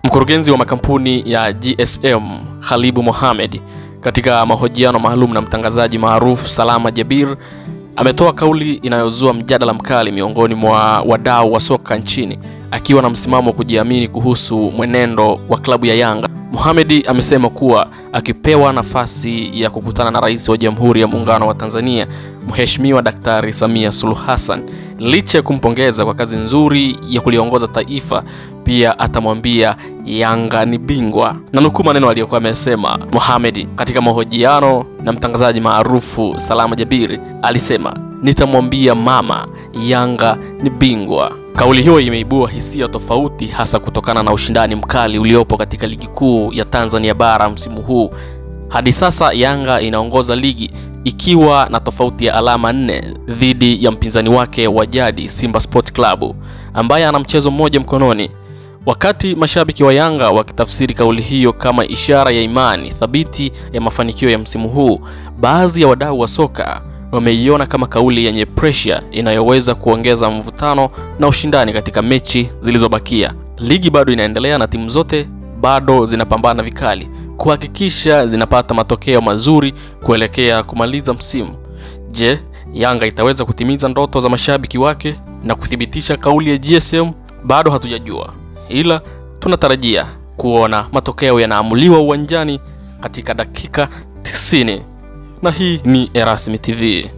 Mkurugenzi wa makampuni ya GSM Khalibu Mohamed, katika mahojiano maalum na mtangazaji maarufu Salama Jabir, ametoa kauli inayozua mjadala mkali miongoni mwa wadau wa soka nchini, akiwa na msimamo kujiamini kuhusu mwenendo wa klabu ya Yanga. Mohamed amesema kuwa akipewa nafasi ya kukutana na Rais wa Jamhuri ya Muungano wa Tanzania, Mheshimiwa Daktari Samia Suluhu Hassan, licha ya kumpongeza kwa kazi nzuri ya kuliongoza taifa, pia atamwambia Yanga ni bingwa. Na nukuu maneno aliyokuwa amesema Mohamed katika mahojiano na mtangazaji maarufu Salama Jabir, alisema, "Nitamwambia mama Yanga ni bingwa." Kauli hiyo imeibua hisia tofauti, hasa kutokana na ushindani mkali uliopo katika ligi kuu ya Tanzania bara msimu huu. Hadi sasa Yanga inaongoza ligi ikiwa na tofauti ya alama 4 dhidi ya mpinzani wake wa jadi Simba Sport Club, ambaye ana mchezo mmoja mkononi. Wakati mashabiki wa Yanga wakitafsiri kauli hiyo kama ishara ya imani thabiti ya mafanikio ya msimu huu, baadhi ya wadau wa soka wameiona kama kauli yenye pressure inayoweza kuongeza mvutano na ushindani katika mechi zilizobakia. Ligi bado inaendelea na timu zote bado zinapambana vikali kuhakikisha zinapata matokeo mazuri kuelekea kumaliza msimu. Je, Yanga itaweza kutimiza ndoto za mashabiki wake na kuthibitisha kauli ya GSM? Bado hatujajua, ila tunatarajia kuona matokeo yanaamuliwa uwanjani katika dakika 90. Na hii ni Erasmi TV.